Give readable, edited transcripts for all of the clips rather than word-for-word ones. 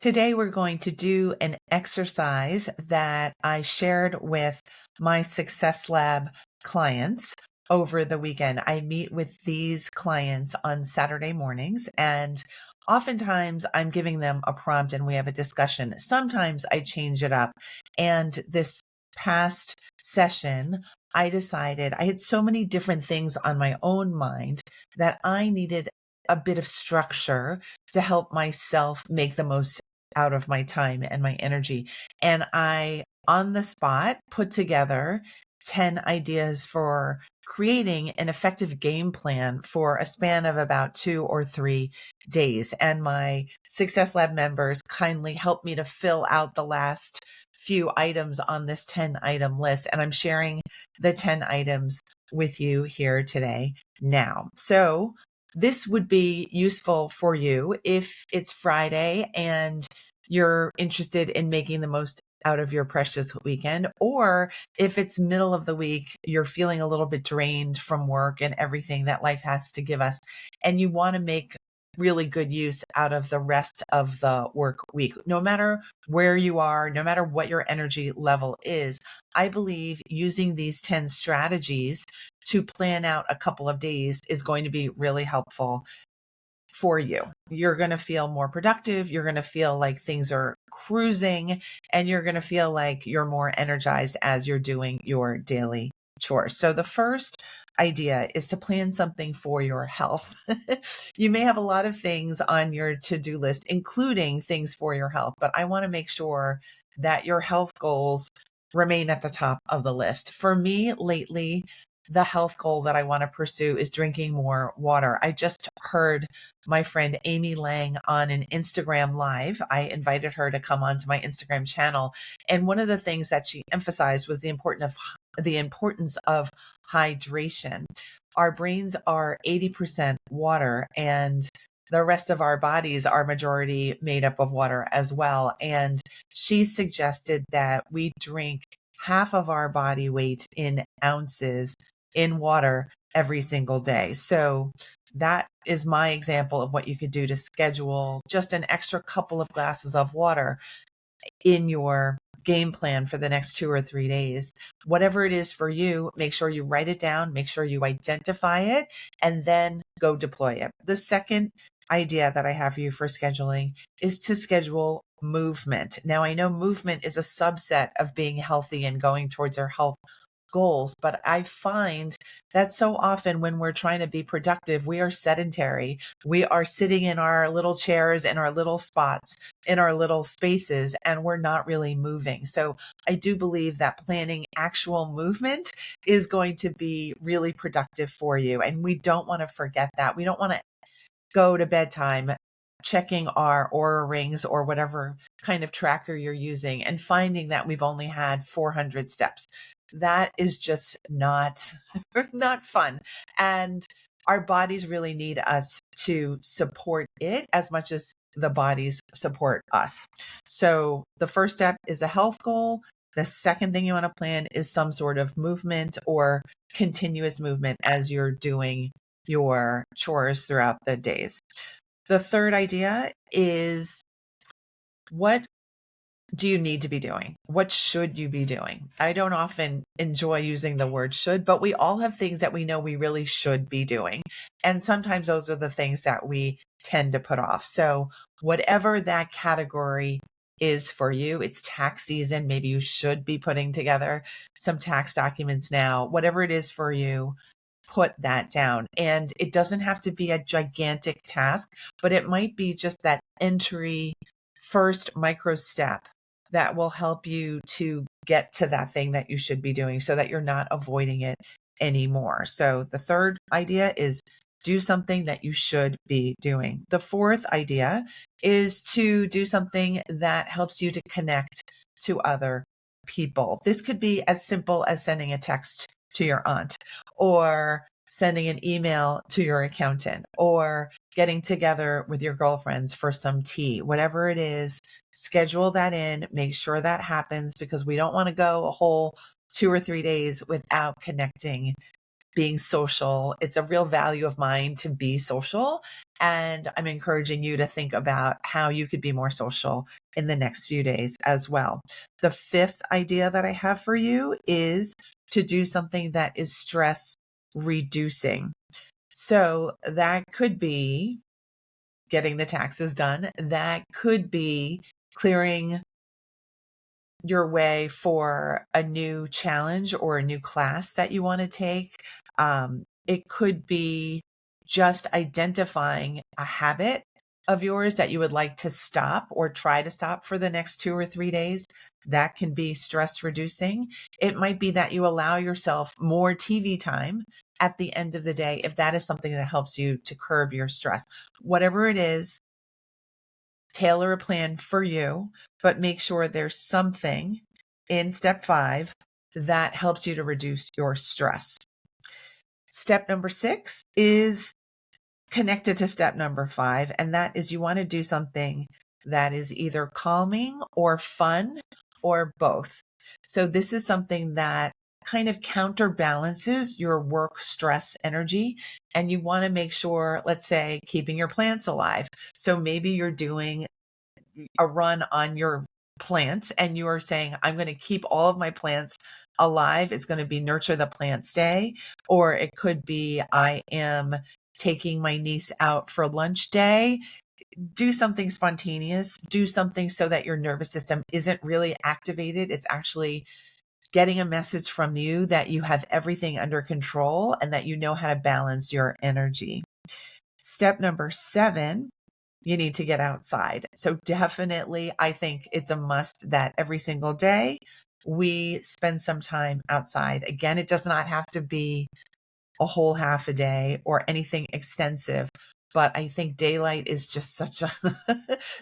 Today, we're going to do an exercise that I shared with my Success Lab clients over the weekend. I meet with these clients on Saturday mornings, and oftentimes I'm giving them a prompt and we have a discussion. Sometimes I change it up. And this past session, I decided I had so many different things on my own mind that I needed a bit of structure to help myself make the most out of my time and my energy. And I, on the spot, put together 10 ideas for creating an effective game plan for a span of about 2 or 3 days. And my Success Lab members kindly helped me to fill out the last few items on this 10 item list. And I'm sharing the 10 items with you here today now. So this would be useful for you if it's Friday and you're interested in making the most out of your precious weekend, or if it's middle of the week, you're feeling a little bit drained from work and everything that life has to give us, and you want to make really good use out of the rest of the work week. No matter where you are, no matter what your energy level is, I believe using these 10 strategies to plan out a couple of days is going to be really helpful for you. You're going to feel more productive. You're going to feel like things are cruising, and you're going to feel like you're more energized as you're doing your daily chores. So the first idea is to plan something for your health. You may have a lot of things on your to-do list, including things for your health, but I want to make sure that your health goals remain at the top of the list. For me lately, the health goal that I want to pursue is drinking more water. I just heard my friend Amy Lang on an Instagram live. I invited her to come onto my Instagram channel. And one of the things that she emphasized was the importance of hydration. Our brains are 80% water, and the rest of our bodies are majority made up of water as well. And she suggested that we drink half of our body weight in ounces in water every single day. So that is my example of what you could do to schedule just an extra couple of glasses of water in your game plan for the next 2 or 3 days. Whatever it is for you, make sure you write it down, make sure you identify it, and then go deploy it. The second idea that I have for you for scheduling is to schedule movement. Now, I know movement is a subset of being healthy and going towards our health goals, but I find that so often when we're trying to be productive, we are sedentary. We are sitting in our little chairs, in our little spots, in our little spaces, and we're not really moving. So I do believe that planning actual movement is going to be really productive for you. And we don't want to forget that. We don't want to go to bedtime checking our Aura rings or whatever kind of tracker you're using and finding that we've only had 400 steps. That is just not fun. And our bodies really need us to support it as much as the bodies support us. So the first step is a health goal. The second thing you want to plan is some sort of movement or continuous movement as you're doing your chores throughout the days. The third idea is, what do you need to be doing? What should you be doing? I don't often enjoy using the word should, but we all have things that we know we really should be doing. And sometimes those are the things that we tend to put off. So whatever that category is for you, it's tax season. Maybe you should be putting together some tax documents now. Whatever it is for you, put that down. And it doesn't have to be a gigantic task, but it might be just that entry first micro step that will help you to get to that thing that you should be doing so that you're not avoiding it anymore. So the third idea is do something that you should be doing. The fourth idea is to do something that helps you to connect to other people. This could be as simple as sending a text to your aunt, or sending an email to your accountant, or getting together with your girlfriends for some tea. Whatever it is, schedule that in, make sure that happens, because we don't want to go a whole 2 or 3 days without connecting being social. It's a real value of mine to be social. And I'm encouraging you to think about how you could be more social in the next few days as well. The fifth idea that I have for you is to do something that is stress reducing. So that could be getting the taxes done. That could be clearing your way for a new challenge or a new class that you want to take. It could be just identifying a habit of yours that you would like to stop or try to stop for the next 2 or 3 days. That can be stress reducing. It might be that you allow yourself more TV time at the end of the day if that is something that helps you to curb your stress. Whatever it is, tailor a plan for you, but make sure there's something in step 5 that helps you to reduce your stress. Step number 6 is connected to step number 5, and that is you want to do something that is either calming or fun or both. So this is something that kind of counterbalances your work stress energy, and you want to make sure, let's say, keeping your plants alive. So maybe you're doing a run on your plants and you are saying, I'm going to keep all of my plants alive. It's going to be Nurture the Plants Day. Or it could be, I am taking my niece out for lunch day. Do something spontaneous. Do something so that your nervous system isn't really activated. It's actually getting a message from you that you have everything under control and that you know how to balance your energy. Step number 7, you need to get outside. So definitely, I think it's a must that every single day we spend some time outside. Again, it does not have to be a whole half a day or anything extensive, but I think daylight is just such a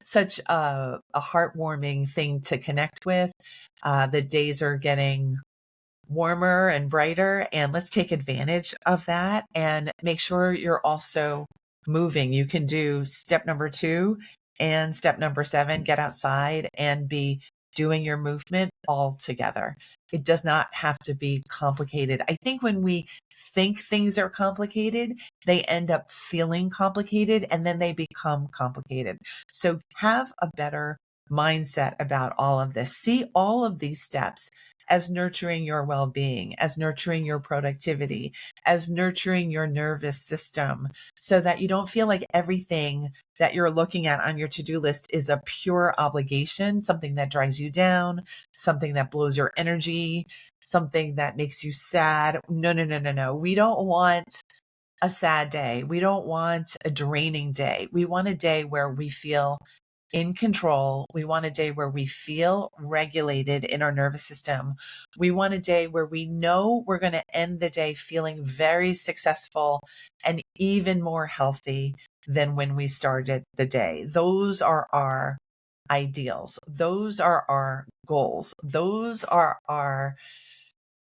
such a heartwarming thing to connect with. The days are getting warmer and brighter, and let's take advantage of that and make sure you're also moving. You can do step number 2 and step number 7, get outside and be doing your movement all together. It does not have to be complicated. I think when we think things are complicated, they end up feeling complicated and then they become complicated. So have a better mindset about all of this. See all of these steps as nurturing your well-being, as nurturing your productivity, as nurturing your nervous system, so that you don't feel like everything that you're looking at on your to-do list is a pure obligation, something that drags you down, something that blows your energy, something that makes you sad. No, no, no, no, no. We don't want a sad day. We don't want a draining day. We want a day where we feel in control. We want a day where we feel regulated in our nervous system. We want a day where we know we're going to end the day feeling very successful and even more healthy than when we started the day. Those are our ideals. Those are our goals. Those are our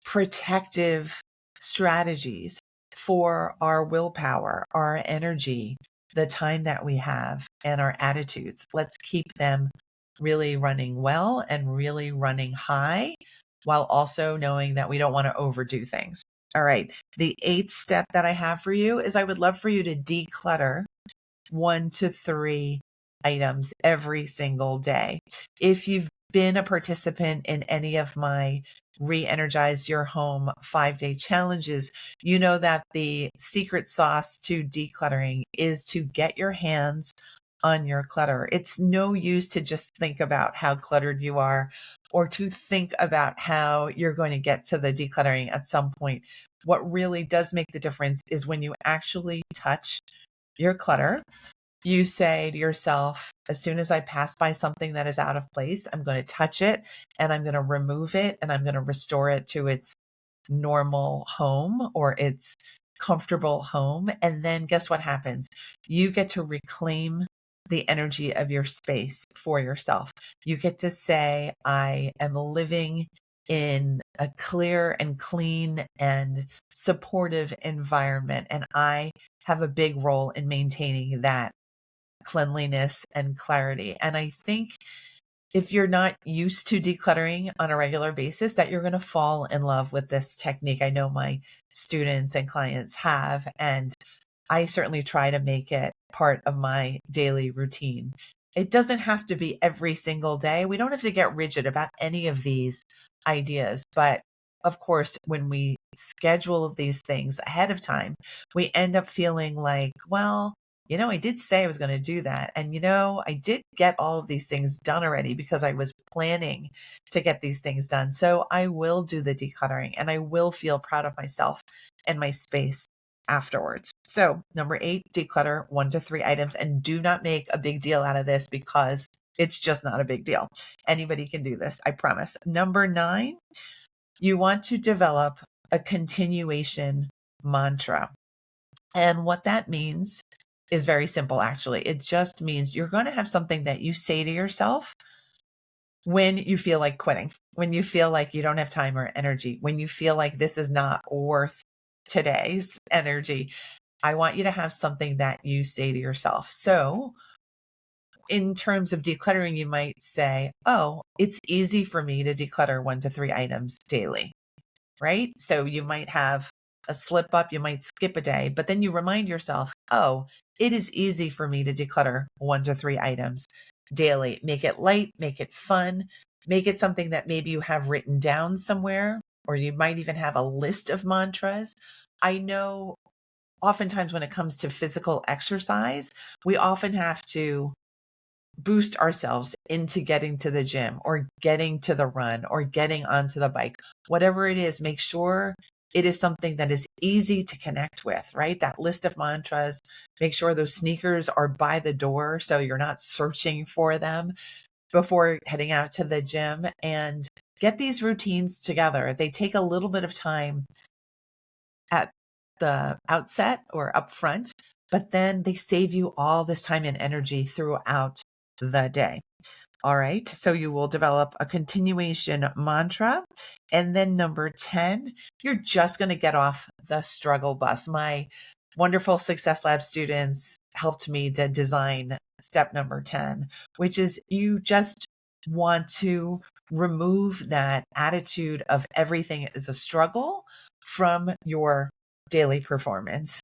protective strategies for our willpower, our energy, the time that we have, and our attitudes. Let's keep them really running well and really running high, while also knowing that we don't want to overdo things. All right. The 8th step that I have for you is I would love for you to declutter 1 to 3 items every single day. If you've been a participant in any of my Re-Energize Your Home 5-day challenges, you know that the secret sauce to decluttering is to get your hands on your clutter. It's no use to just think about how cluttered you are or to think about how you're going to get to the decluttering at some point. What really does make the difference is when you actually touch your clutter. You say to yourself, as soon as I pass by something that is out of place, I'm going to touch it and I'm going to remove it and I'm going to restore it to its normal home or its comfortable home. And then guess what happens? You get to reclaim the energy of your space for yourself. You get to say, I am living in a clear and clean and supportive environment. And I have a big role in maintaining that cleanliness and clarity. And I think if you're not used to decluttering on a regular basis, that you're going to fall in love with this technique. I know my students and clients have, and I certainly try to make it part of my daily routine. It doesn't have to be every single day. We don't have to get rigid about any of these ideas. But of course, when we schedule these things ahead of time, we end up feeling like, well, I did say I was going to do that. And, I did get all of these things done already because I was planning to get these things done. So I will do the decluttering and I will feel proud of myself and my space afterwards. So, number 8, declutter 1 to 3 items, and do not make a big deal out of this because it's just not a big deal. Anybody can do this, I promise. Number 9, you want to develop a continuation mantra. And what that means is very simple, actually. It just means you're going to have something that you say to yourself when you feel like quitting, when you feel like you don't have time or energy, when you feel like this is not worth today's energy. I want you to have something that you say to yourself. So, in terms of decluttering, you might say, oh, it's easy for me to declutter 1 to 3 items daily, right? So you might have a slip up, you might skip a day, but then you remind yourself, oh, it is easy for me to declutter 1 to 3 items daily. Make it light, make it fun, make it something that maybe you have written down somewhere, or you might even have a list of mantras. I know oftentimes when it comes to physical exercise, we often have to boost ourselves into getting to the gym or getting to the run or getting onto the bike. Whatever it is, make sure it is something that is easy to connect with, right? That list of mantras, make sure those sneakers are by the door so you're not searching for them before heading out to the gym, and get these routines together. They take a little bit of time at the outset or upfront, but then they save you all this time and energy throughout the day. All right. So you will develop a continuation mantra. And then number 10, you're just going to get off the struggle bus. My wonderful Success Lab students helped me to design step number 10, which is you just want to remove that attitude of everything is a struggle from your daily performance.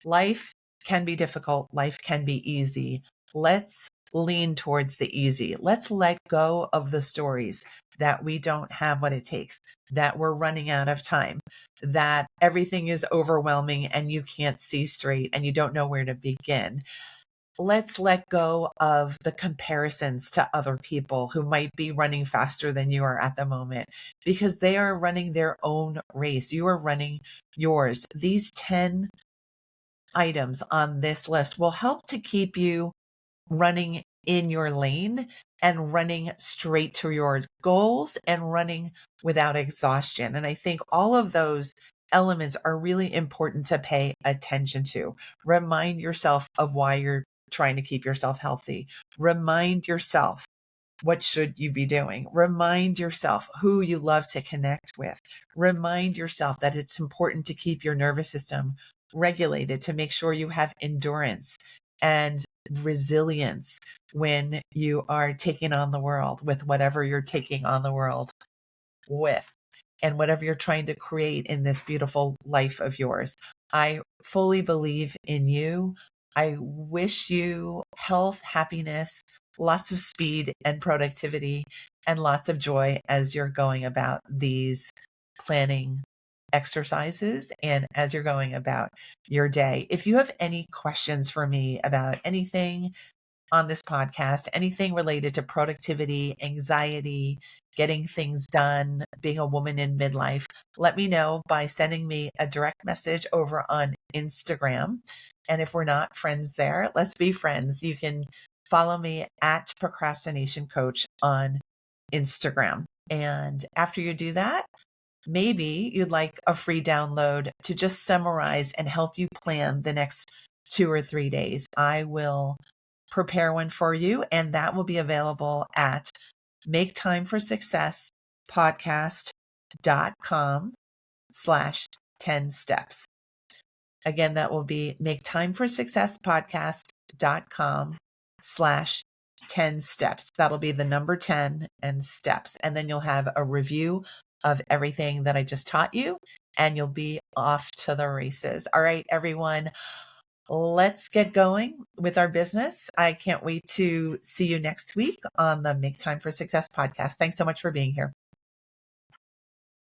Life can be difficult. Life can be easy. Let's lean towards the easy. Let's let go of the stories that we don't have what it takes, that we're running out of time, that everything is overwhelming and you can't see straight and you don't know where to begin. Let's let go of the comparisons to other people who might be running faster than you are at the moment, because they are running their own race. You are running yours. These 10 items on this list will help to keep you running in your lane and running straight to your goals and running without exhaustion. And I think all of those elements are really important to pay attention to. Remind yourself of why you're trying to keep yourself healthy. Remind yourself, what should you be doing? Remind yourself who you love to connect with. Remind yourself that it's important to keep your nervous system regulated, to make sure you have endurance and resilience when you are taking on the world with whatever you're taking on the world with, and whatever you're trying to create in this beautiful life of yours. I fully believe in you. I wish you health, happiness, lots of speed and productivity, and lots of joy as you're going about these planning exercises and as you're going about your day. If you have any questions for me about anything on this podcast, anything related to productivity, anxiety, getting things done, being a woman in midlife, let me know by sending me a direct message over on Instagram. And if we're not friends there, let's be friends. You can follow me at Procrastination Coach on Instagram. And after you do that, maybe you'd like a free download to just summarize and help you plan the next 2 or 3 days. I will prepare one for you, and that will be available at maketimeforsuccesspodcast.com/10 steps. Again, that will be maketimeforsuccesspodcast.com/10 10 steps. That'll be the number 10 and steps. And then you'll have a review of everything that I just taught you, and you'll be off to the races. All right, everyone, let's get going with our business. I can't wait to see you next week on the Make Time for Success podcast. Thanks so much for being here.